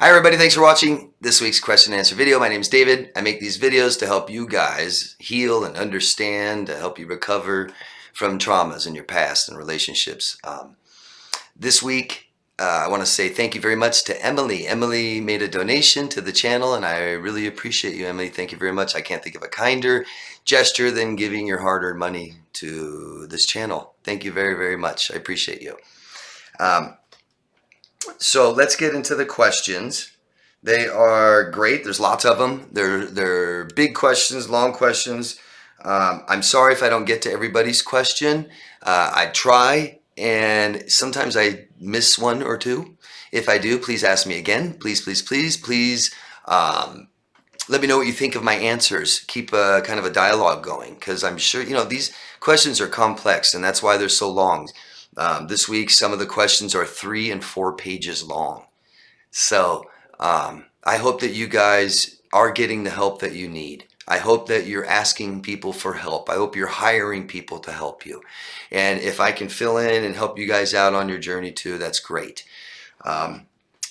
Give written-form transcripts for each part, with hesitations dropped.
Hi everybody, thanks for watching this week's question and answer video. My name is David. I make these videos to help you guys heal and understand, to help you recover from traumas in your past and relationships. This week, I want to say thank you very much to Emily. Emily made a donation to the channel and I really appreciate you, Emily. Thank you very much. I can't think of a kinder gesture than giving your hard-earned money to this channel. Thank you very, very much. I appreciate you. So let's get into the questions. They are great. There's lots of them. They're big questions, long questions. I'm sorry if I don't get to everybody's question. I try, and sometimes I miss one or two. If I do, please ask me again. Please, please, please, please. Let me know what you think of my answers. Keep a kind of a dialogue going, because I'm sure, these questions are complex, and that's why they're so long. This week, some of the questions are 3 and 4 pages long. So I hope that you guys are getting the help that you need. I hope that you're asking people for help. I hope you're hiring people to help you. And if I can fill in and help you guys out on your journey too, that's great. But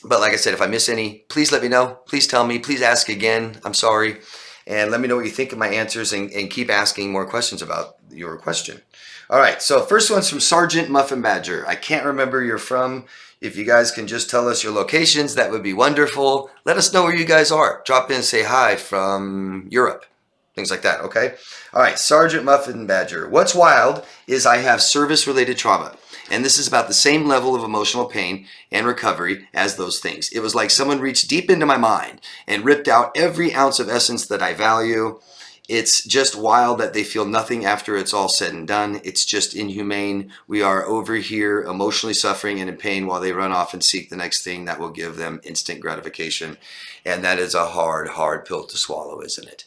like I said, if I miss any, please let me know. Please tell me. Please ask again. I'm sorry. And let me know what you think of my answers, and keep asking more questions about your question. All right, so first one's from Sergeant Muffin Badger. I can't remember where you're from. If you guys can just tell us your locations, that would be wonderful. Let us know where you guys are. Drop in, say hi from Europe. Things like that, okay? All right, Sergeant Muffin Badger. What's wild is I have service-related trauma. And this is about the same level of emotional pain and recovery as those things. It was like someone reached deep into my mind and ripped out every ounce of essence that I value. It's just wild that they feel nothing after it's all said and done. It's just inhumane. We are over here emotionally suffering and in pain while they run off and seek the next thing that will give them instant gratification. And that is a hard, hard pill to swallow, isn't it?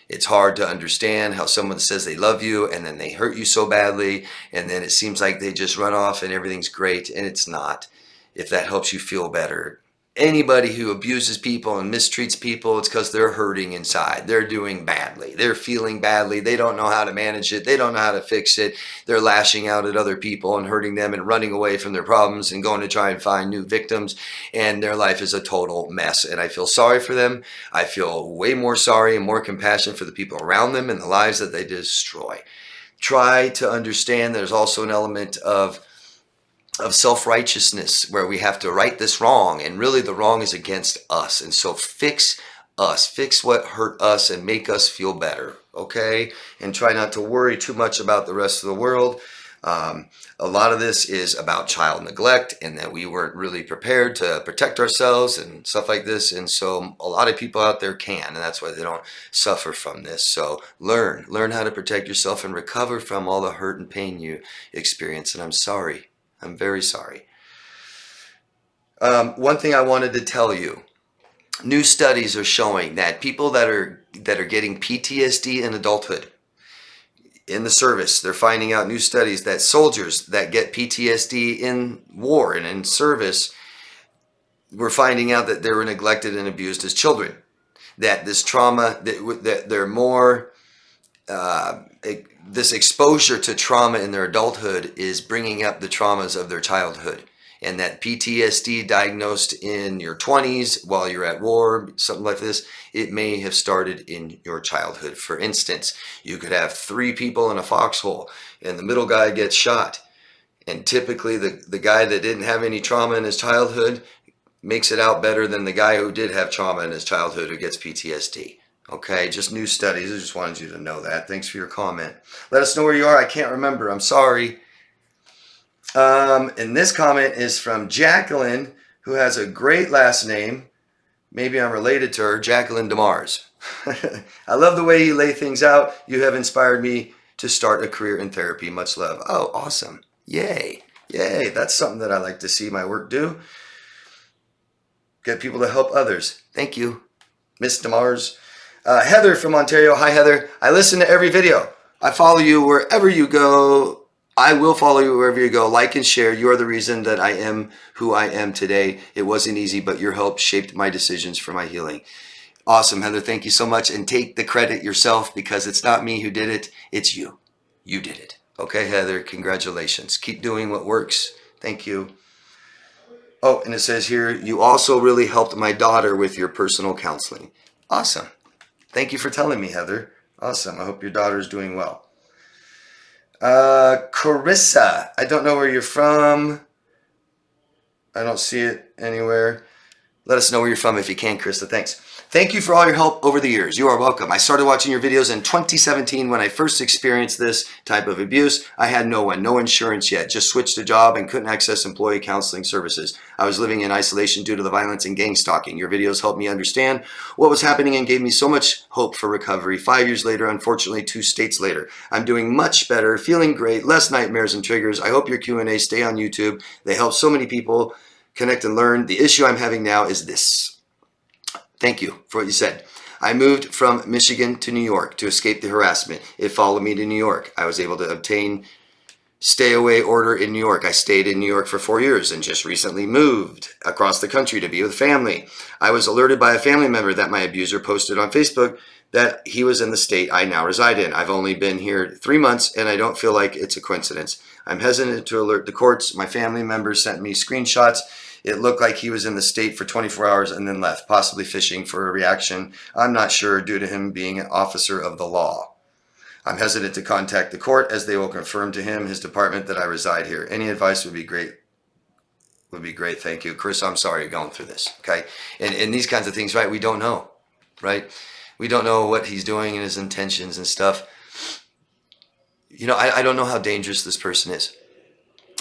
It's hard to understand how someone says they love you and then they hurt you so badly, and then it seems like they just run off and everything's great, and it's not. If that helps you feel better. Anybody who abuses people and mistreats people, it's because they're hurting inside. They're doing badly. They're feeling badly. They don't know how to manage it. They don't know how to fix it. They're lashing out at other people and hurting them and running away from their problems and going to try and find new victims. And their life is a total mess. And I feel sorry for them. I feel way more sorry and more compassion for the people around them and the lives that they destroy. Try to understand there's also an element of self-righteousness where we have to right this wrong, and really the wrong is against us. And so fix us, fix what hurt us and make us feel better, okay? And try not to worry too much about the rest of the world. A lot of this is about child neglect and that we weren't really prepared to protect ourselves and stuff like this. And so a lot of people out there can, and that's why they don't suffer from this. So learn how to protect yourself and recover from all the hurt and pain you experience. And I'm sorry. I'm very sorry. One thing I wanted to tell you, new studies are showing that people that are getting PTSD in adulthood, in the service, they're finding out new studies that soldiers that get PTSD in war and in service, we're finding out that they were neglected and abused as children. That this trauma, that they're more, this exposure to trauma in their adulthood is bringing up the traumas of their childhood. And that PTSD diagnosed in your 20s while you're at war, something like this, it may have started in your childhood. For instance, you could have 3 people in a foxhole and the middle guy gets shot. And typically the guy that didn't have any trauma in his childhood makes it out better than the guy who did have trauma in his childhood who gets PTSD. Okay, just new studies. I just wanted you to know that. Thanks for your comment. Let us know where you are. I can't remember. I'm sorry. And this comment is from Jacqueline, who has a great last name. Maybe I'm related to her, Jacqueline DeMars. I love the way you lay things out. You have inspired me to start a career in therapy. Much love. Oh, awesome. Yay. Yay. That's something that I like to see my work do. Get people to help others. Thank you, Miss DeMars. Heather from Ontario. Hi, Heather. I listen to every video. I follow you wherever you go. I will follow you wherever you go. Like and share. You are the reason that I am who I am today. It wasn't easy, but your help shaped my decisions for my healing. Awesome, Heather. Thank you so much. And take the credit yourself, because it's not me who did it. It's you. You did it. Okay, Heather. Congratulations. Keep doing what works. Thank you. Oh, and it says here, you also really helped my daughter with your personal counseling. Awesome. Thank you for telling me, Heather. Awesome. I hope your daughter's doing well. Carissa, I don't know where you're from. I don't see it anywhere. Let us know where you're from if you can, Krista. Thanks. Thank you for all your help over the years. You are welcome. I started watching your videos in 2017 when I first experienced this type of abuse. I had no insurance yet, just switched a job and couldn't access employee counseling services. I was living in isolation due to the violence and gang stalking. Your videos helped me understand what was happening and gave me so much hope for recovery. 5 years later, unfortunately 2 states later, I'm doing much better, feeling great, less nightmares and triggers. I hope your Q&As stay on YouTube. They help so many people connect and learn. The issue I'm having now is this. Thank you for what you said. I moved from Michigan to New York to escape the harassment. It followed me to New York. I was able to obtain stay away order in New York. I stayed in New York for 4 years and just recently moved across the country to be with family. I was alerted by a family member that my abuser posted on Facebook that he was in the state I now reside in. I've only been here 3 months and I don't feel like it's a coincidence. I'm hesitant to alert the courts. My family member sent me screenshots. It looked like he was in the state for 24 hours and then left, possibly fishing for a reaction. I'm not sure, due to him being an officer of the law. I'm hesitant to contact the court as they will confirm to him, his department, that I reside here. Any advice would be great. Thank you. Chris, I'm sorry you're going through this. Okay. And these kinds of things, right? We don't know, right? We don't know what he's doing and his intentions and stuff. You know, I don't know how dangerous this person is.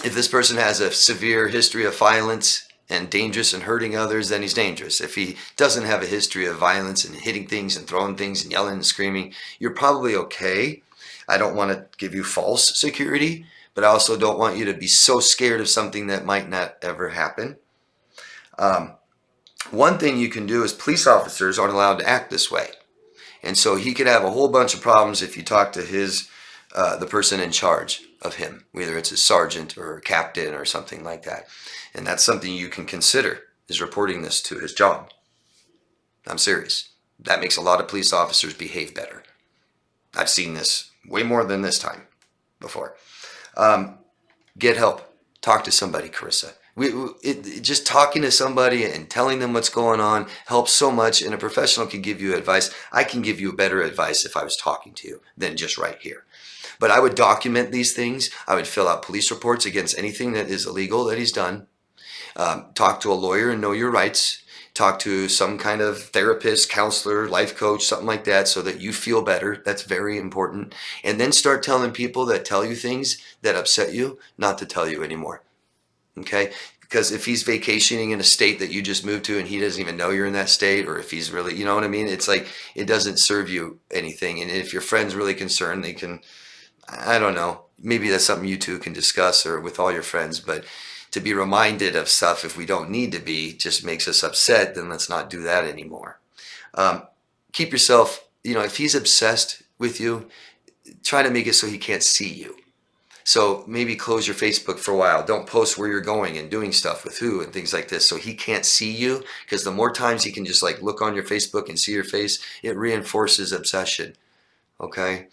If this person has a severe history of violence and dangerous and hurting others, then he's dangerous. If he doesn't have a history of violence and hitting things and throwing things and yelling and screaming, you're probably okay. I don't want to give you false security, but I also don't want you to be so scared of something that might not ever happen. One thing you can do is police officers aren't allowed to act this way. And so he could have a whole bunch of problems if you talk to the person in charge of him, whether it's a sergeant or a captain or something like that. And that's something you can consider, is reporting this to his job. I'm serious. That makes a lot of police officers behave better. I've seen this way more than this time before. Get help. Talk to somebody, Carissa. Just talking to somebody and telling them what's going on helps so much, and a professional can give you advice. I can give you better advice if I was talking to you than just right here. But I would document these things. I would fill out police reports against anything that is illegal that he's done. Talk to a lawyer and know your rights. Talk to some kind of therapist, counselor, life coach, something like that, so that you feel better. That's very important. And then start telling people that tell you things that upset you not to tell you anymore. Okay? Because if he's vacationing in a state that you just moved to and he doesn't even know you're in that state, or if he's really, you know what I mean? It's like, it doesn't serve you anything. And if your friend's really concerned, they can, I don't know, maybe that's something you two can discuss or with all your friends, but to be reminded of stuff if we don't need to be just makes us upset, then let's not do that anymore. Keep yourself, you know, if he's obsessed with you, try to make it so he can't see you. So maybe close your Facebook for a while. Don't post where you're going and doing stuff with who and things like this, so he can't see you, because the more times he can just like look on your Facebook and see your face, it reinforces obsession. Okay?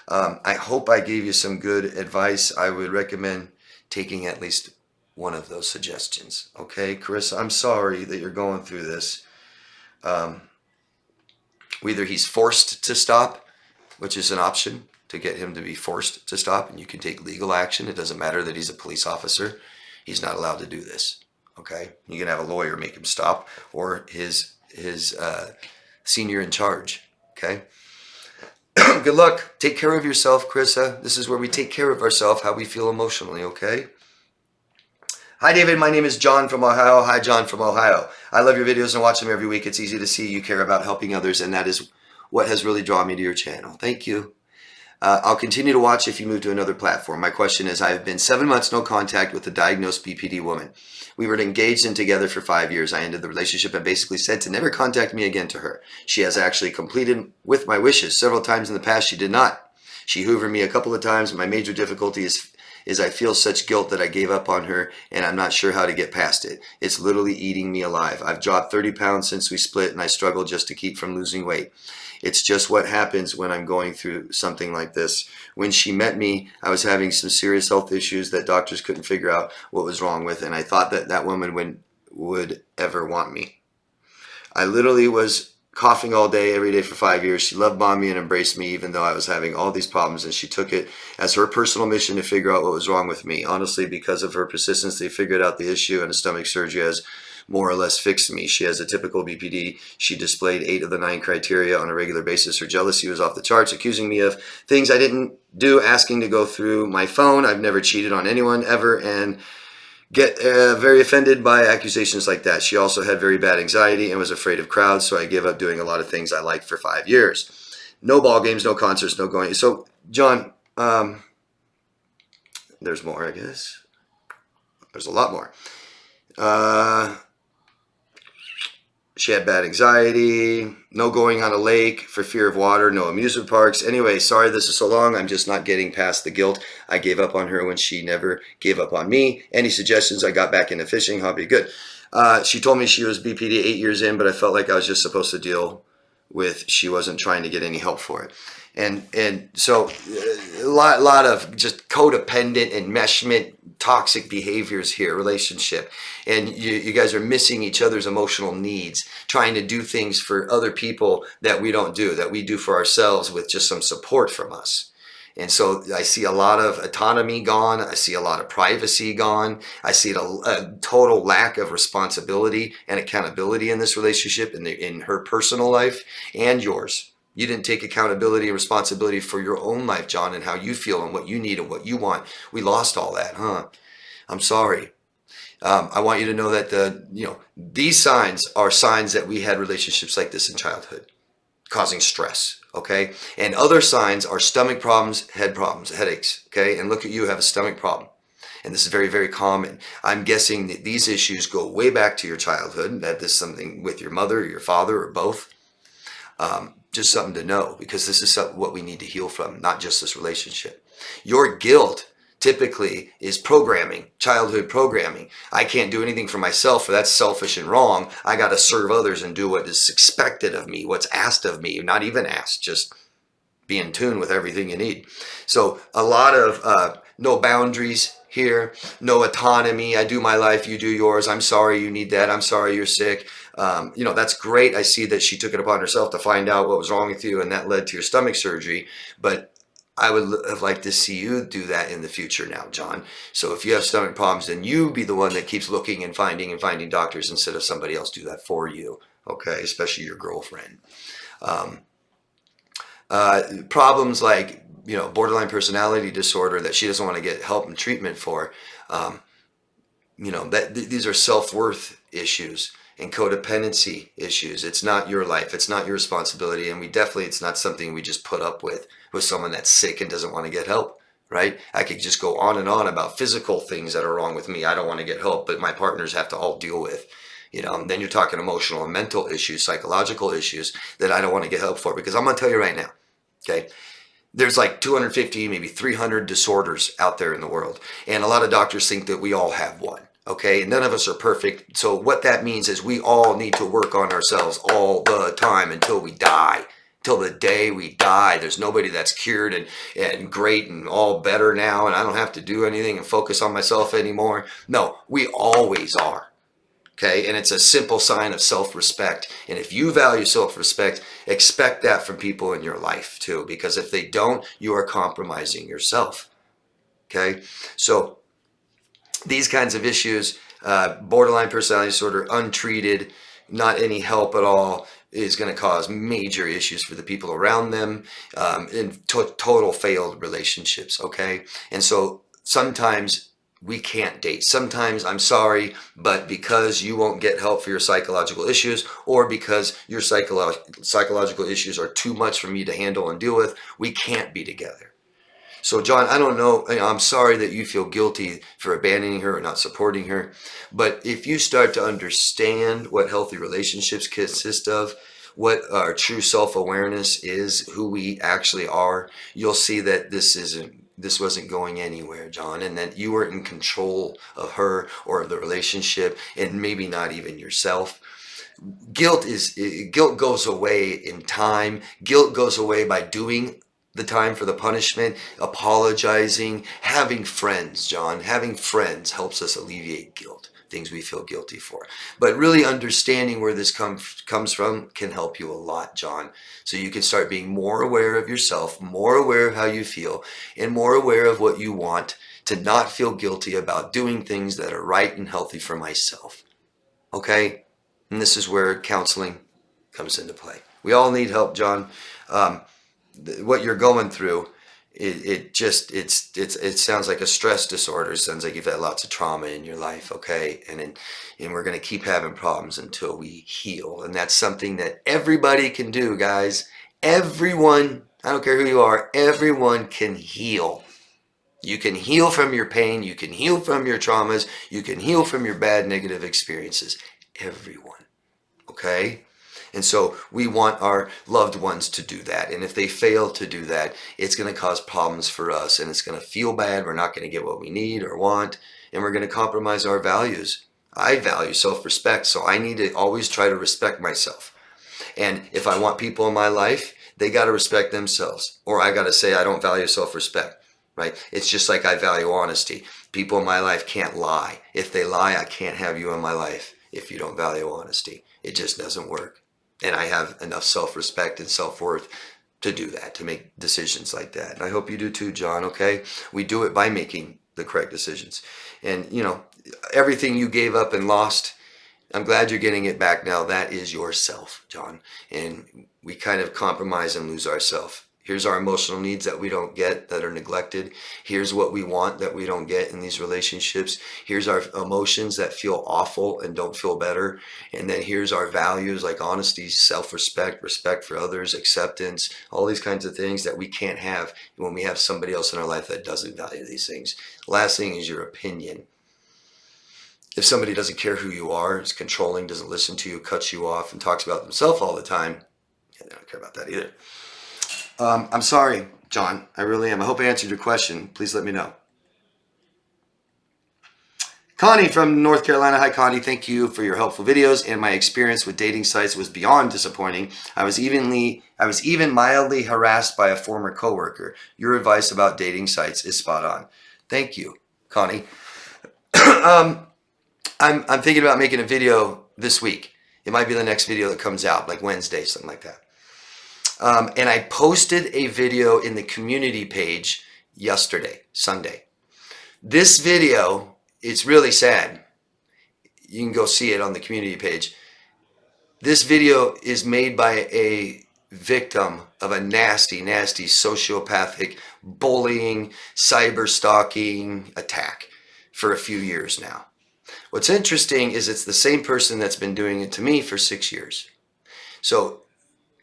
I hope I gave you some good advice. I would recommend taking at least one of those suggestions. Okay, Carissa, I'm sorry that you're going through this. Whether he's forced to stop, which is an option, to get him to be forced to stop, and you can take legal action. It doesn't matter that he's a police officer. He's not allowed to do this. Okay, you can have a lawyer make him stop, or his senior in charge. Okay. Good luck. Take care of yourself, Carissa. This is where we take care of ourselves, how we feel emotionally, okay? Hi, David. My name is John from Ohio. Hi, John from Ohio. I love your videos and watch them every week. It's easy to see you care about helping others, and that is what has really drawn me to your channel. Thank you. I'll continue to watch if you move to another platform. My question is, I have been 7 months no contact with a diagnosed BPD woman. We were engaged and together for 5 years. I ended the relationship and basically said to never contact me again to her. She has actually completed with my wishes. Several times in the past she did not. She hoovered me a couple of times. My major difficulty is I feel such guilt that I gave up on her, and I'm not sure how to get past it. It's literally eating me alive. I've dropped 30 pounds since we split, and I struggle just to keep from losing weight. It's just what happens when I'm going through something like this. When she met me, I was having some serious health issues that doctors couldn't figure out what was wrong with, and I thought that that woman would ever want me. I literally was coughing all day, every day for 5 years. She loved mommy and embraced me even though I was having all these problems, and she took it as her personal mission to figure out what was wrong with me. Honestly, because of her persistence, they figured out the issue, and a stomach surgery has more or less fixed me. She has a typical BPD. She displayed 8 of the 9 criteria on a regular basis. Her jealousy was off the charts, accusing me of things I didn't do, asking to go through my phone. I've never cheated on anyone ever, and get very offended by accusations like that. She also had very bad anxiety and was afraid of crowds, so I gave up doing a lot of things I liked for 5 years. No ball games, no concerts, no going. So, John, there's more, I guess. There's a lot more. She had bad anxiety, no going on a lake for fear of water, no amusement parks. Anyway, sorry this is so long. I'm just not getting past the guilt. I gave up on her when she never gave up on me. Any suggestions? I got back into fishing hobby. Good. She told me she was BPD 8 years in, but I felt like I was just supposed to deal with, she wasn't trying to get any help for it. And so a lot of just codependent enmeshment, toxic behaviors here, relationship. And you guys are missing each other's emotional needs, trying to do things for other people that we don't do, that we do for ourselves with just some support from us. And so I see a lot of autonomy gone. I see a lot of privacy gone. I see a total lack of responsibility and accountability in this relationship, in her personal life and yours. You didn't take accountability and responsibility for your own life, John, and how you feel and what you need and what you want. We lost all that, huh? I'm sorry. I want you to know that these signs are signs that we had relationships like this in childhood, causing stress, okay? And other signs are stomach problems, headaches, okay? And look at you, have a stomach problem. And this is very, very common. I'm guessing that these issues go way back to your childhood, that this is something with your mother or your father or both. Just something to know, because this is what we need to heal from, not just this relationship. Your guilt typically is programming, childhood programming. I can't do anything for myself, or that's selfish and wrong. I got to serve others and do what is expected of me, what's asked of me, not even asked, just be in tune with everything you need. So a lot of no boundaries here, no autonomy. I do my life, you do yours. I'm sorry you need that. I'm sorry you're sick. That's great. I see that she took it upon herself to find out what was wrong with you, and that led to your stomach surgery. But I would have liked to see you do that in the future now, John. So if you have stomach problems, then you be the one that keeps looking and finding doctors instead of somebody else do that for you. Okay, especially your girlfriend. Problems like borderline personality disorder that she doesn't want to get help and treatment for. These are self-worth issues and codependency issues. It's not your life. It's not your responsibility. And it's not something we just put up with someone that's sick and doesn't want to get help, right? I could just go on and on about physical things that are wrong with me. I don't want to get help, but my partners have to all deal with. Then you're talking emotional and mental issues, psychological issues that I don't want to get help for, because I'm going to tell you right now, okay? There's like 250, maybe 300 disorders out there in the world. And a lot of doctors think that we all have one. Okay, none of us are perfect. So what that means is we all need to work on ourselves all the time until we die, till the day we die. There's nobody that's cured and great and all better now, and I don't have to do anything and focus on myself anymore. No, we always are. Okay, and it's a simple sign of self-respect. And if you value self-respect, expect that from people in your life too, because if they don't, you are compromising yourself. Okay, so these kinds of issues, borderline personality disorder, untreated, not any help at all, is going to cause major issues for the people around them, in total failed relationships, okay? And so sometimes we can't date. Sometimes, I'm sorry, but because you won't get help for your psychological issues, or because your psychological issues are too much for me to handle and deal with, we can't be together. So John, I don't know, I'm sorry that you feel guilty for abandoning her or not supporting her, but if you start to understand what healthy relationships consist of, what our true self-awareness is, who we actually are, you'll see that this wasn't going anywhere, John, and that you weren't in control of her or the relationship, and maybe not even yourself. Guilt goes away in time. Guilt goes away by doing the time for the punishment, apologizing, having friends, John. Having friends helps us alleviate guilt. things we feel guilty for. But really understanding where this comes from can help you a lot, John. So you can start being more aware of yourself, more aware of how you feel, and more aware of what you want, to not feel guilty about doing things that are right and healthy for myself. Okay? And this is where counseling comes into play. We all need help, John. What you're going through, it sounds like a stress disorder. It sounds like you've had lots of trauma in your life, okay? And we're going to keep having problems until we heal. And that's something that everybody can do, guys. Everyone, I don't care who you are, everyone can heal. You can heal from your pain. You can heal from your traumas. You can heal from your bad negative experiences. Everyone, okay? And so we want our loved ones to do that. And if they fail to do that, it's going to cause problems for us, and it's going to feel bad. We're not going to get what we need or want, and we're going to compromise our values. I value self-respect, so I need to always try to respect myself. And if I want people in my life, they got to respect themselves, or I got to say I don't value self-respect, right? It's just like I value honesty. People in my life can't lie. If they lie, I can't have you in my life if you don't value honesty. It just doesn't work. And I have enough self-respect and self-worth to do that, to make decisions like that. And I hope you do too, John, okay? We do it by making the correct decisions. And, you know, everything you gave up and lost, I'm glad you're getting it back now. That is yourself, John. And we kind of compromise and lose ourselves. Here's our emotional needs that we don't get, that are neglected. Here's what we want that we don't get in these relationships. Here's our emotions that feel awful and don't feel better. And then here's our values like honesty, self-respect, respect for others, acceptance, all these kinds of things that we can't have when we have somebody else in our life that doesn't value these things. Last thing is your opinion. If somebody doesn't care who you are, is controlling, doesn't listen to you, cuts you off, and talks about themselves all the time, they don't care about that either. I'm sorry, John. I really am. I hope I answered your question. Please let me know. Connie from North Carolina. Hi, Connie. Thank you for your helpful videos. And my experience with dating sites was beyond disappointing. I was even mildly harassed by a former coworker. Your advice about dating sites is spot on. Thank you, Connie. I'm thinking about making a video this week. It might be the next video that comes out, like Wednesday, something like that. And I posted a video in the community page yesterday, Sunday. This video, it's really sad. You can go see it on the community page. This video is made by a victim of a nasty, nasty sociopathic bullying, cyber stalking attack for a few years now. What's interesting is it's the same person that's been doing it to me for 6 years. So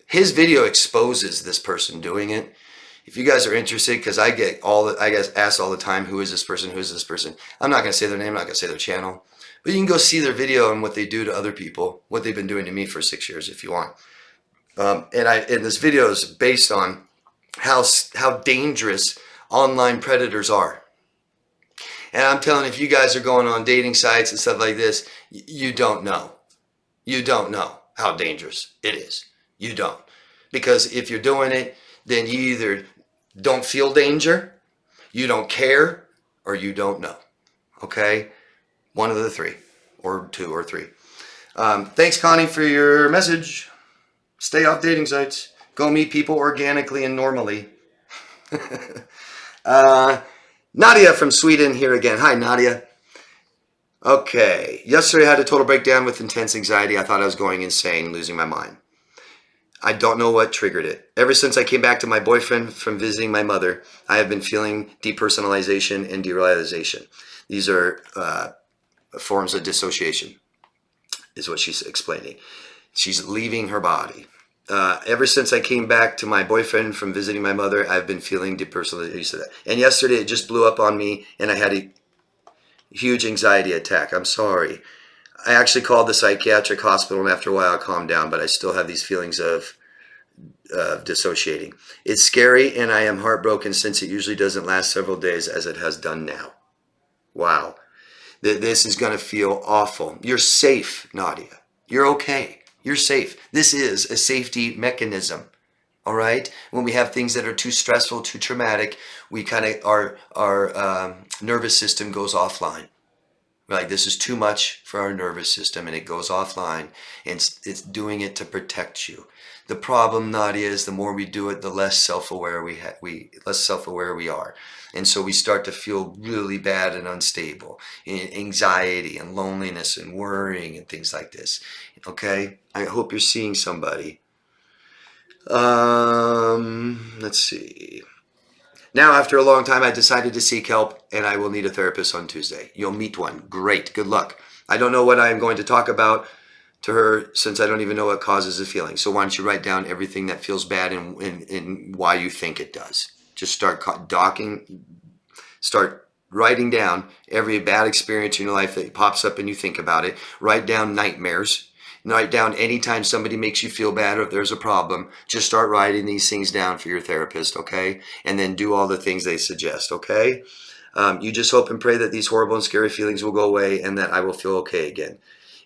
his video exposes this person doing it. If you guys are interested, because I get asked all the time, who is this person? Who is this person? I'm not going to say their name. I'm not going to say their channel. But you can go see their video and what they do to other people, what they've been doing to me for 6 years if you want. And this video is based on how dangerous online predators are. And I'm telling you, if you guys are going on dating sites and stuff like this, you don't know. You don't know how dangerous it is. You don't. Because if you're doing it, then you either don't feel danger, you don't care, or you don't know. Okay? One of the three, or two or three. Thanks, Connie, for your message. Stay off dating sites. Go meet people organically and normally. Nadia from Sweden here again. Hi, Nadia. Okay. Yesterday I had a total breakdown with intense anxiety. I thought I was going insane, losing my mind. I don't know what triggered it. Ever since I came back to my boyfriend from visiting my mother, I have been feeling depersonalization and derealization. These are forms of dissociation, is what she's explaining. She's leaving her body. Ever since I came back to my boyfriend from visiting my mother, I've been feeling depersonalization. And yesterday it just blew up on me and I had a huge anxiety attack. I'm sorry. I actually called the psychiatric hospital and after a while I calmed down, but I still have these feelings of dissociating. It's scary and I am heartbroken since it usually doesn't last several days as it has done now. Wow. This is going to feel awful. You're safe, Nadia. You're okay. You're safe. This is a safety mechanism. All right. When we have things that are too stressful, too traumatic, we kind of our nervous system goes offline. We're like, this is too much for our nervous system, and it goes offline, and it's doing it to protect you. The problem, Nadia, is the more we do it, the less self-aware less self-aware we are. And so we start to feel really bad and unstable, and anxiety and loneliness and worrying and things like this. Okay? I hope you're seeing somebody. Let's see. Now, after a long time, I decided to seek help, and I will need a therapist on Tuesday. You'll meet one. Great. Good luck. I don't know what I am going to talk about to her, since I don't even know what causes the feeling. So why don't you write down everything that feels bad and why you think it does. Just start start writing down every bad experience in your life that pops up and you think about it. Write down nightmares. Write down anytime somebody makes you feel bad or if there's a problem. Just start writing these things down for your therapist, okay? And then do all the things they suggest, okay? You just hope and pray that these horrible and scary feelings will go away and that I will feel okay again.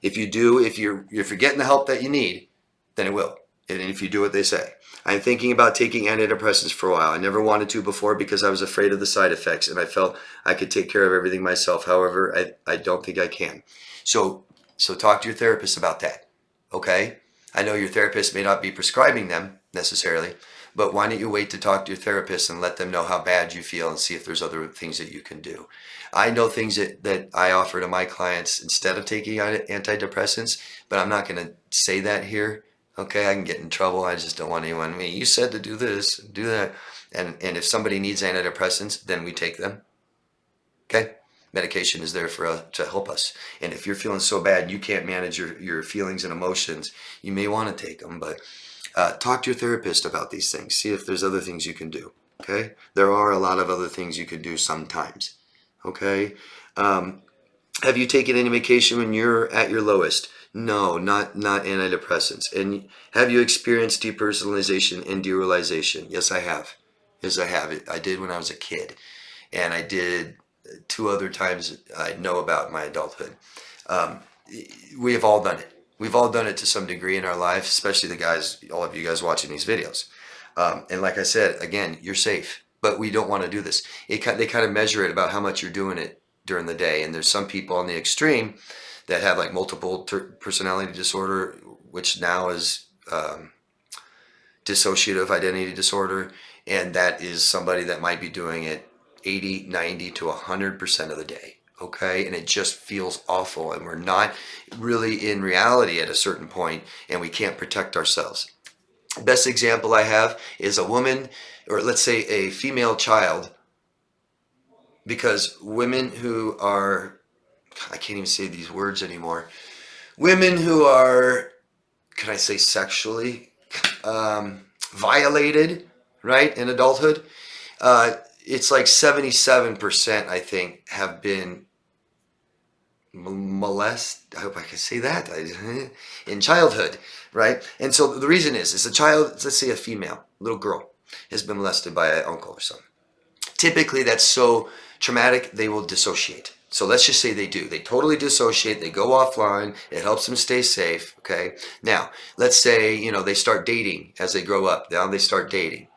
If you do, if you're getting the help that you need, then it will. And if you do what they say. I'm thinking about taking antidepressants for a while. I never wanted to before because I was afraid of the side effects and I felt I could take care of everything myself. However, I don't think I can. So talk to your therapist about that. Okay? I know your therapist may not be prescribing them necessarily, but why don't you wait to talk to your therapist and let them know how bad you feel and see if there's other things that you can do. I know things that I offer to my clients instead of taking antidepressants, but I'm not going to say that here. Okay, I can get in trouble. I just don't want anyone. You said to do this, do that. And if somebody needs antidepressants, then we take them. Okay? Medication is there to help us. And if you're feeling so bad you can't manage your feelings and emotions, you may want to take them. But talk to your therapist about these things. See if there's other things you can do. Okay? There are a lot of other things you could do sometimes. Okay? Have you taken any medication when you're at your lowest? No, not antidepressants. And have you experienced depersonalization and derealization? Yes, I have. Yes, I have. I did when I was a kid. And I did 2 other times I know about in my adulthood. We have all done it. We've all done it to some degree in our life, especially the guys, all of you guys watching these videos. And like I said, again, you're safe, but we don't want to do this. They kind of measure it about how much you're doing it during the day. And there's some people on the extreme that have like multiple personality disorder, which now is dissociative identity disorder. And that is somebody that might be doing it 80, 90 to 100% of the day. Okay. And it just feels awful. And we're not really in reality at a certain point, and we can't protect ourselves. Best example I have is a woman, or let's say a female child, because women who are, I can't even say these words anymore. Women who are, can I say sexually violated, right, in adulthood, it's like 77%, I think, have been molested. I hope I can say that in childhood, right? And so the reason is a child, let's say a female, little girl, has been molested by an uncle or something. Typically, that's so traumatic, they will dissociate. So let's just say they do. They totally dissociate. They go offline. It helps them stay safe. Okay. Now, let's say, they start dating as they grow up. Now they start dating.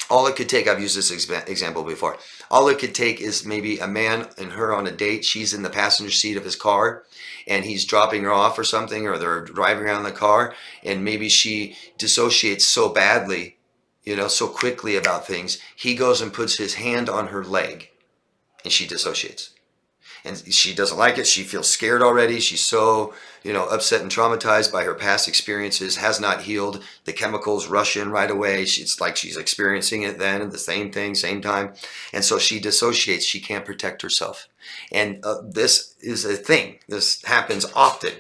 All it could take, I've used this example before. All it could take is maybe a man and her on a date. She's in the passenger seat of his car and he's dropping her off or something, or they're driving around the car, and maybe she dissociates so badly, so quickly about things. He goes and puts his hand on her leg and she dissociates. And she doesn't like it. She feels scared already. She's so, upset and traumatized by her past experiences, has not healed. The chemicals rush in right away. It's like she's experiencing it then, the same thing, same time. And so she dissociates. She can't protect herself. And this is a thing. This happens often,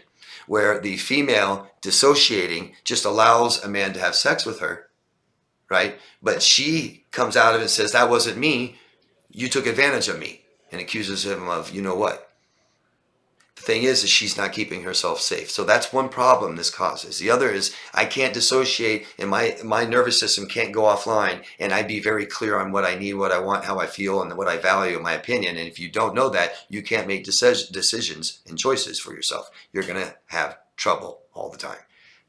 where the female dissociating just allows a man to have sex with her, right? But she comes out of it and says, that wasn't me. You took advantage of me. And accuses him of, what. The thing is she's not keeping herself safe. So that's one problem this causes. The other is I can't dissociate, and my nervous system can't go offline, and I be very clear on what I need, what I want, how I feel, and what I value, my opinion. And if you don't know that, you can't make decisions and choices for yourself. You're going to have trouble all the time.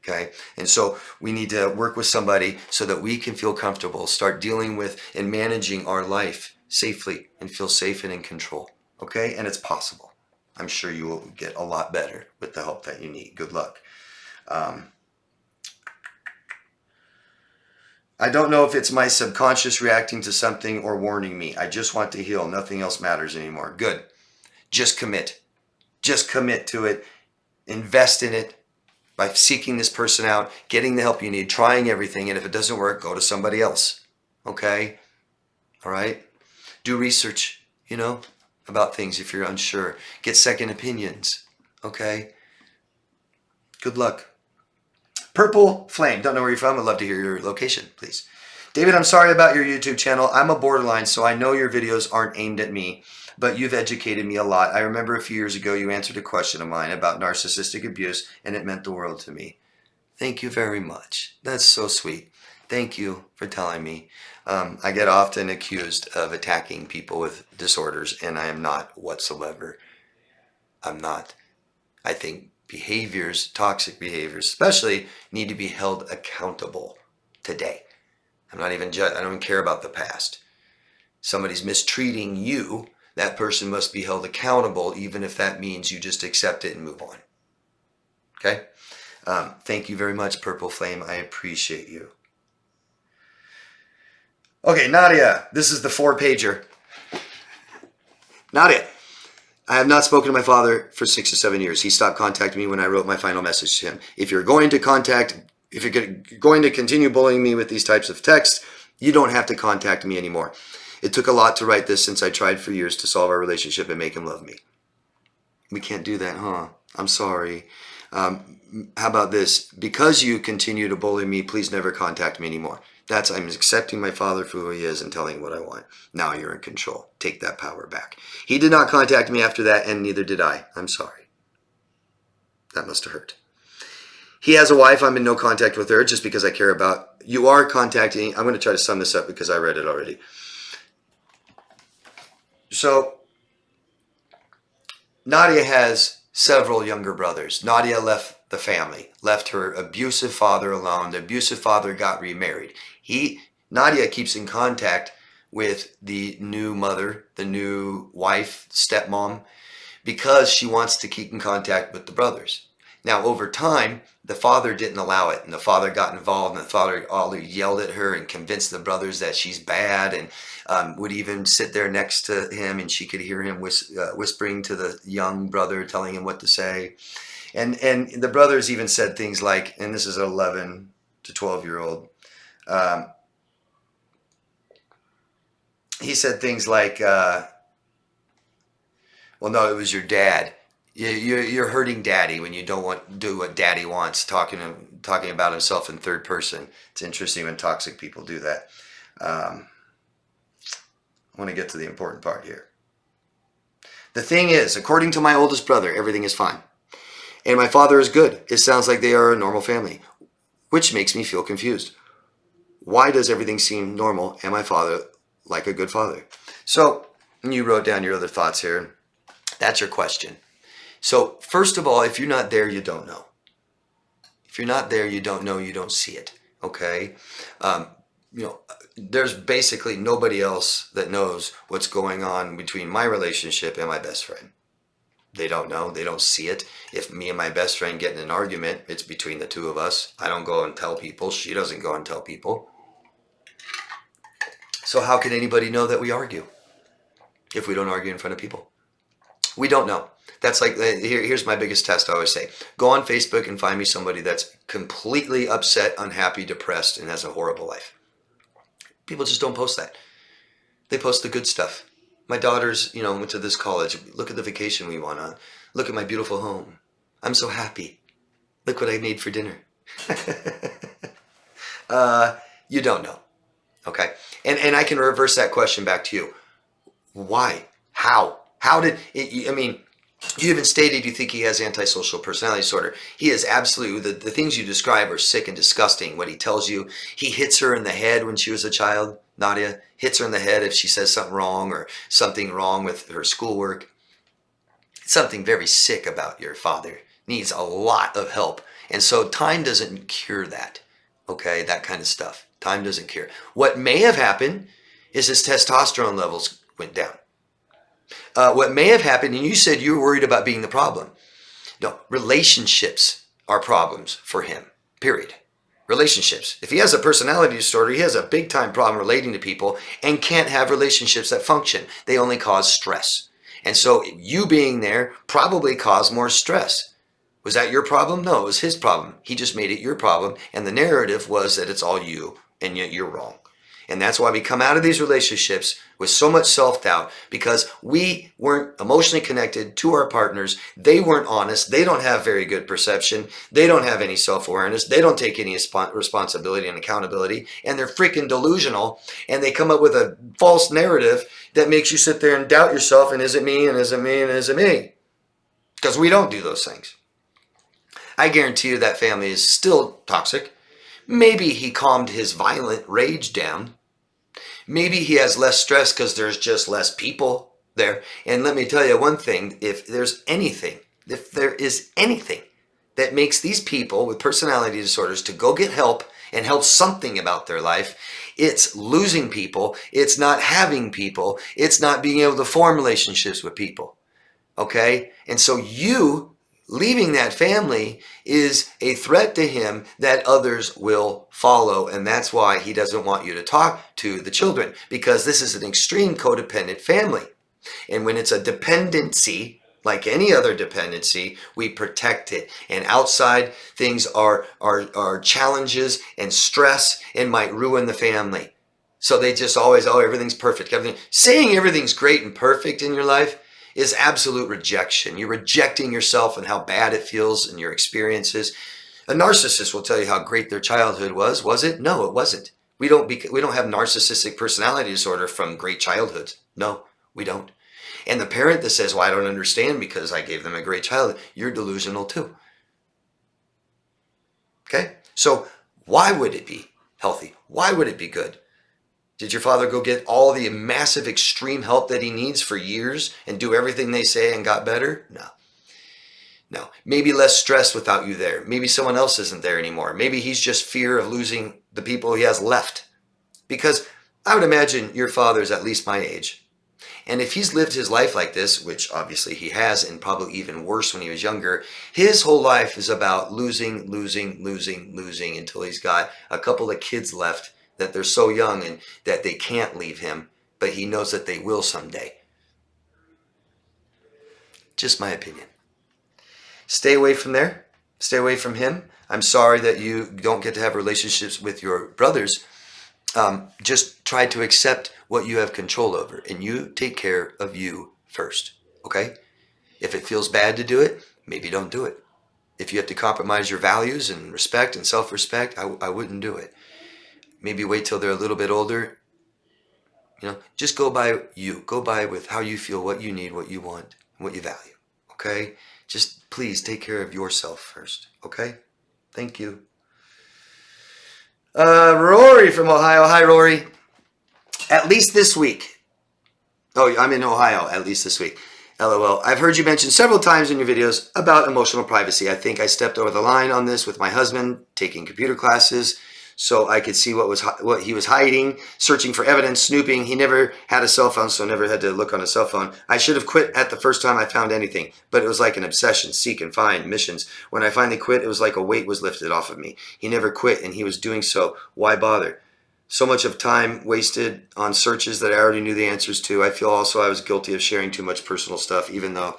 Okay. And so we need to work with somebody so that we can feel comfortable, start dealing with and managing our life safely and feel safe and in control. Okay. And it's possible. I'm sure you will get a lot better with the help that you need. Good luck. I don't know if it's my subconscious reacting to something or warning me. I just want to heal. Nothing else matters anymore. Good. Just commit. Just commit to it. Invest in it by seeking this person out, getting the help you need, trying everything. And if it doesn't work, go to somebody else. Okay? All right? Do research, about things if you're unsure. Get second opinions. Okay? Good luck. Purple Flame. Don't know where you're from. I'd love to hear your location, please. David, I'm sorry about your YouTube channel. I'm a borderline, so I know your videos aren't aimed at me, but you've educated me a lot. I remember a few years ago you answered a question of mine about narcissistic abuse, and it meant the world to me. Thank you very much. That's so sweet. Thank you for telling me. I get often accused of attacking people with disorders, and I am not whatsoever. I'm not. I think behaviors, toxic behaviors especially, need to be held accountable today. I don't even care about the past. Somebody's mistreating you, that person must be held accountable, even if that means you just accept it and move on. Okay? Thank you very much, Purple Flame. I appreciate you. Okay, Nadia, this is the 4-pager. Nadia, I have not spoken to my father for 6 or 7 years. He stopped contacting me when I wrote my final message to him. If you're going to continue bullying me with these types of texts, you don't have to contact me anymore. It took a lot to write this since I tried for years to solve our relationship and make him love me. We can't do that, huh? I'm sorry. How about this? Because you continue to bully me, please never contact me anymore. I'm accepting my father for who he is and telling him what I want. Now you're in control. Take that power back. He did not contact me after that, and neither did I. I'm sorry. That must have hurt. He has a wife. I'm in no contact with her just because I care about. You are contacting. I'm going to try to sum this up because I read it already. So, Nadia has several younger brothers. Nadia left the family, left her abusive father alone. The abusive father got remarried. Nadia keeps in contact with the new mother, the new wife, stepmom, because she wants to keep in contact with the brothers. Now, over time, the father didn't allow it, and the father got involved, and the father yelled at her and convinced the brothers that she's bad, and would even sit there next to him, and she could hear him whispering to the young brother, telling him what to say. And the brothers even said things like, and this is an 11 to 12-year-old, he said things like, well, no, it was your dad. You're hurting daddy when you don't do what daddy wants, talking about himself in third person. It's interesting when toxic people do that. I want to get to the important part here. The thing is, according to my oldest brother, everything is fine. And my father is good. It sounds like they are a normal family, which makes me feel confused. Why does everything seem normal and my father like a good father? So you wrote down your other thoughts here. That's your question. So first of all, if you're not there, you don't know. If you're not there, you don't know, you don't see it. Okay? There's basically nobody else that knows what's going on between my relationship and my best friend. They don't know. They don't see it. If me and my best friend get in an argument, it's between the two of us. I don't go and tell people. She doesn't go and tell people. So how can anybody know that we argue if we don't argue in front of people? We don't know. That's like, here's my biggest test, I always say. Go on Facebook and find me somebody that's completely upset, unhappy, depressed, and has a horrible life. People just don't post that. They post the good stuff. My daughters, went to this college. Look at the vacation we went on. Look at my beautiful home. I'm so happy. Look what I made for dinner. You don't know. Okay? And I can reverse that question back to you. Why? How? How did it, you even stated you think he has antisocial personality disorder. He is absolutely, the things you describe are sick and disgusting. What he tells you, he hits her in the head when she was a child. Nadia hits her in the head if she says something wrong or something wrong with her schoolwork. Something very sick about your father. Needs a lot of help. And so time doesn't cure that. Okay, that kind of stuff. Time doesn't cure. What may have happened is his testosterone levels went down. What may have happened, and you said you were worried about being the problem. No, relationships are problems for him, period. Relationships. If he has a personality disorder, he has a big time problem relating to people and can't have relationships that function. They only cause stress. And so you being there probably caused more stress. Was that your problem? No, it was his problem. He just made it your problem. And the narrative was that it's all you and yet you're wrong. And that's why we come out of these relationships with so much self-doubt, because we weren't emotionally connected to our partners. They weren't honest. They don't have very good perception. They don't have any self-awareness. They don't take any responsibility and accountability. And they're freaking delusional. And they come up with a false narrative that makes you sit there and doubt yourself. And is it me? And is it me? And is it me? Because we don't do those things. I guarantee you that family is still toxic. Maybe he calmed his violent rage down. Maybe he has less stress because there's just less people there. And let me tell you one thing, if there is anything that makes these people with personality disorders to go get help and help something about their life, it's losing people, it's not having people, it's not being able to form relationships with people. Okay? And so you leaving that family is a threat to him that others will follow. And that's why he doesn't want you to talk to the children, because this is an extreme codependent family. And when it's a dependency, like any other dependency, we protect it. And outside things are challenges and stress and might ruin the family. So they just always, oh, everything's perfect. Saying everything's great and perfect in your life is absolute rejection. You're rejecting yourself and how bad it feels in your experiences. A narcissist will tell you how great their childhood was. Was it? No, it wasn't. We don't have narcissistic personality disorder from great childhoods. No, we don't. And the parent that says, well, I don't understand because I gave them a great childhood, you're delusional too. Okay? So why would it be healthy? Why would it be good? Did your father go get all the massive extreme help that he needs for years and do everything they say and got better? No. No. Maybe less stress without you there. Maybe someone else isn't there anymore. Maybe he's just fear of losing the people he has left. Because I would imagine your father's at least my age. And if he's lived his life like this, which obviously he has, and probably even worse when he was younger, his whole life is about losing until he's got a couple of kids left that they're so young and that they can't leave him, but he knows that they will someday. Just my opinion. Stay away from there. Stay away from him. I'm sorry that you don't get to have relationships with your brothers. Just try to accept what you have control over, and you take care of you first, okay? If it feels bad to do it, maybe don't do it. If you have to compromise your values and respect and self-respect, I wouldn't do it. Maybe wait till they're a little bit older. Just go by you. Go by with how you feel, what you need, what you want, and what you value. Okay? Just please take care of yourself first. Okay? Thank you. Rory from Ohio. Hi, Rory. At least this week. Oh, I'm in Ohio. At least this week. LOL. I've heard you mention several times in your videos about emotional privacy. I think I stepped over the line on this with my husband, taking computer classes, so I could see what he was hiding, searching for evidence, snooping. He never had a cell phone, so never had to look on a cell phone. I should have quit at the first time I found anything, but it was like an obsession, seek and find, missions. When I finally quit, it was like a weight was lifted off of me. He never quit, and he was doing so. Why bother? So much of time wasted on searches that I already knew the answers to. I feel also I was guilty of sharing too much personal stuff, even though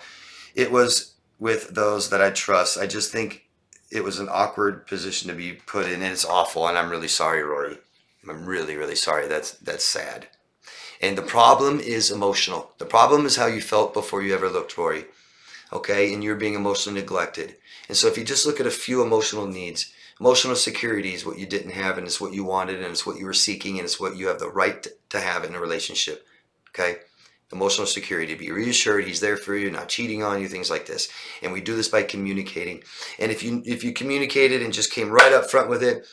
it was with those that I trust. I just think it was an awkward position to be put in, and it's awful, and I'm really sorry, Rory. I'm really, really sorry. That's sad. And the problem is emotional. The problem is how you felt before you ever looked, Rory. Okay? And you're being emotionally neglected. And so if you just look at a few emotional needs, emotional security is what you didn't have, and it's what you wanted, and it's what you were seeking, and it's what you have the right to have in a relationship. Okay? Emotional security, be reassured he's there for you, not cheating on you, things like this. And we do this by communicating. And if you communicated and just came right up front with it,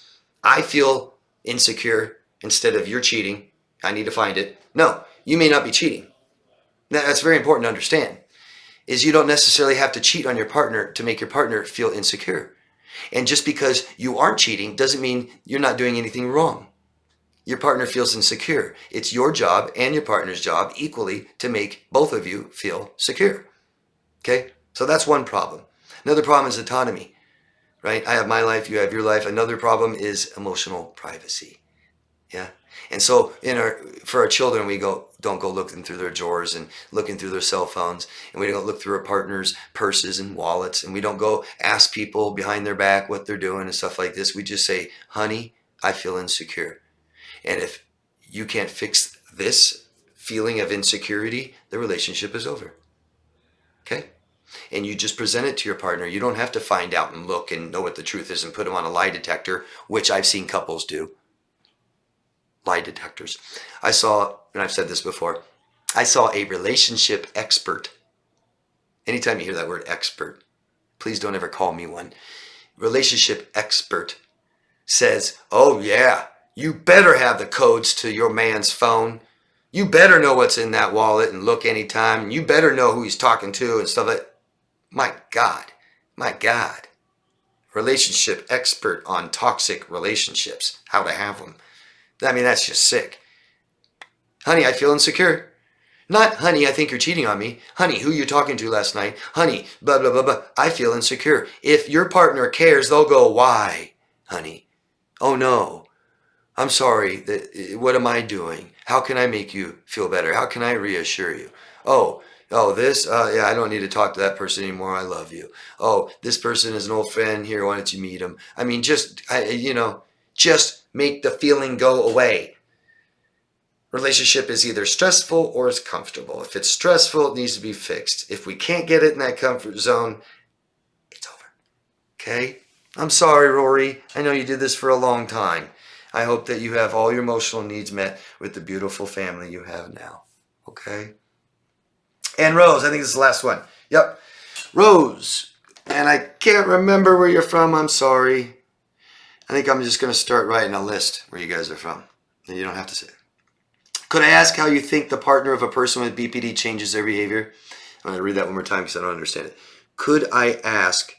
I feel insecure, instead of you're cheating, I need to find it. No, you may not be cheating. That's very important to understand, is you don't necessarily have to cheat on your partner to make your partner feel insecure. And just because you aren't cheating doesn't mean you're not doing anything wrong. your partner feels insecure. It's your job and your partner's job equally to make both of you feel secure. Okay? So that's one problem. Another problem is autonomy, right? I have my life, you have your life. Another problem is emotional privacy. Yeah. And so for our children, don't go looking through their drawers and looking through their cell phones, and we don't look through our partners' purses and wallets, and we don't go ask people behind their back what they're doing and stuff like this. We just say, honey, I feel insecure. And if you can't fix this feeling of insecurity, the relationship is over. Okay? And you just present it to your partner. You don't have to find out and look and know what the truth is and put them on a lie detector, which I've seen couples do. Lie detectors. I saw, and I've said this before, I saw a relationship expert. Anytime you hear that word expert, please don't ever call me one. Relationship expert says, oh yeah, you better have the codes to your man's phone. You better know what's in that wallet and look anytime. You better know who he's talking to and stuff like that. My God. Relationship expert on toxic relationships, how to have them. I mean, that's just sick. Honey, I feel insecure. Not, honey, I think you're cheating on me. Honey, who you talking to last night? Honey, blah, blah, blah, blah. I feel insecure. If your partner cares, they'll go, why, honey? Oh, no. I'm sorry. What am I doing? How can I make you feel better? How can I reassure you? Oh, yeah, I don't need to talk to that person anymore. I love you. Oh, this person is an old friend here. Why don't you meet him? I mean, just make the feeling go away. Relationship is either stressful or it's comfortable. If it's stressful, it needs to be fixed. If we can't get it in that comfort zone, it's over. Okay? I'm sorry, Rory. I know you did this for a long time. I hope that you have all your emotional needs met with the beautiful family you have now. Okay? And Rose, I think this is the last one. Yep. Rose. And I can't remember where you're from. I'm sorry. I think I'm just going to start writing a list where you guys are from. And you don't have to say it. Could I ask how you think the partner of a person with BPD changes their behavior? I'm going to read that one more time because I don't understand it. Could I ask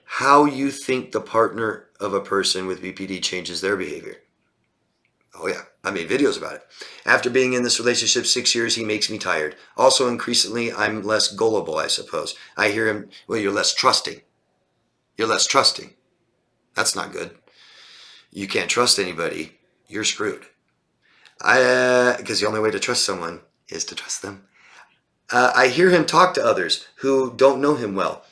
how you think the partner of a person with BPD changes their behavior? Oh yeah, I made videos about it. After being in this relationship 6 years, he makes me tired. Also, increasingly, I'm less gullible, I suppose. I hear him, well, you're less trusting. You're less trusting. That's not good. You can't trust anybody. You're screwed. Because the only way to trust someone is to trust them. I hear him talk to others who don't know him well.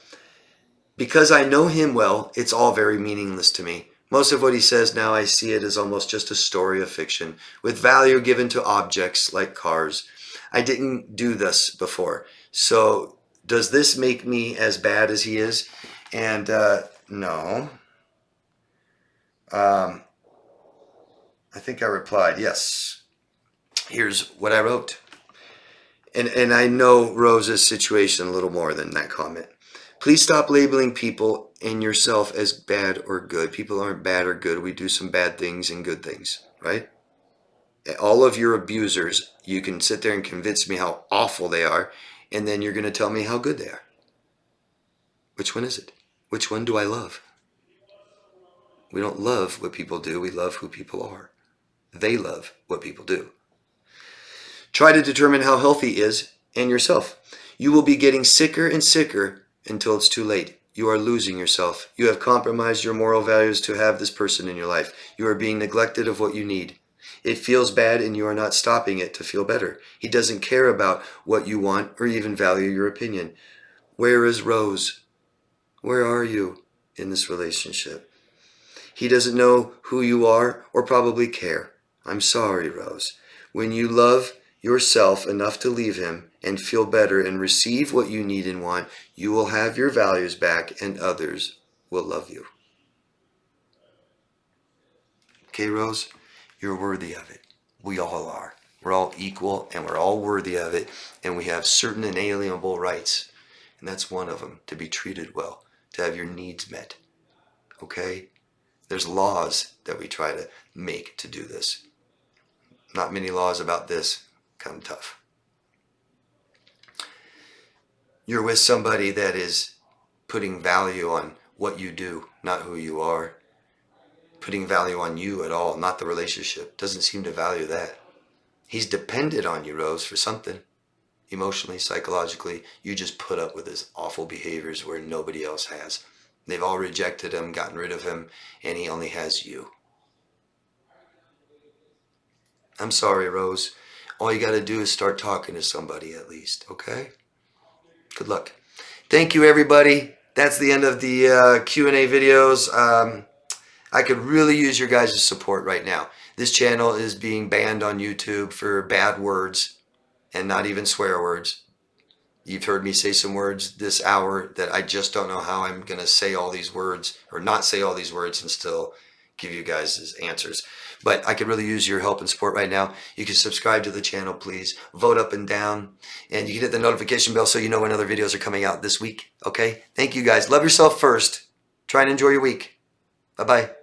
Because I know him well, it's all very meaningless to me. Most of what he says now, I see it as almost just a story of fiction, with value given to objects like cars. I didn't do this before. So does this make me as bad as he is? And no. I think I replied, yes. Here's what I wrote. And I know Rose's situation a little more than that comment. Please stop labeling people and yourself as bad or good. People aren't bad or good. We do some bad things and good things, right? All of your abusers, you can sit there and convince me how awful they are, and then you're going to tell me how good they are. Which one is it? Which one do I love? We don't love what people do. We love who people are. They love what people do. Try to determine how healthy is and yourself. You will be getting sicker and sicker until it's too late. You are losing yourself. You have compromised your moral values to have this person in your life. You are being neglected of what you need. It feels bad and you are not stopping it to feel better. He doesn't care about what you want or even value your opinion. Where is Rose? Where are you in this relationship? He doesn't know who you are or probably care. I'm sorry, Rose. When you love yourself enough to leave him and feel better and receive what you need and want, you will have your values back and others will love you. Okay, Rose? You're worthy of it. We all are. We're all equal and we're all worthy of it, and we have certain inalienable rights, and that's one of them, to be treated well, to have your needs met. Okay? There's laws that we try to make to do this. Not many laws about this. Kind of tough. You're with somebody that is putting value on what you do, not who you are. putting value on you at all, not the relationship. Doesn't seem to value that. He's dependent on you, Rose, for something. Emotionally, psychologically, you just put up with his awful behaviors where nobody else has. They've all rejected him, gotten rid of him, and he only has you. I'm sorry, Rose. All you got to do is start talking to somebody at least, okay? Good luck. Thank you, everybody. That's the end of the Q&A videos. I could really use your guys' support right now. This channel is being banned on YouTube for bad words and not even swear words. You've heard me say some words this hour that I just don't know how I'm going to say all these words or not say all these words and still give you guys answers. But I could really use your help and support right now. You can subscribe to the channel, please. Vote up and down. And you can hit the notification bell so you know when other videos are coming out this week. Okay? Thank you, guys. Love yourself first. Try and enjoy your week. Bye-bye.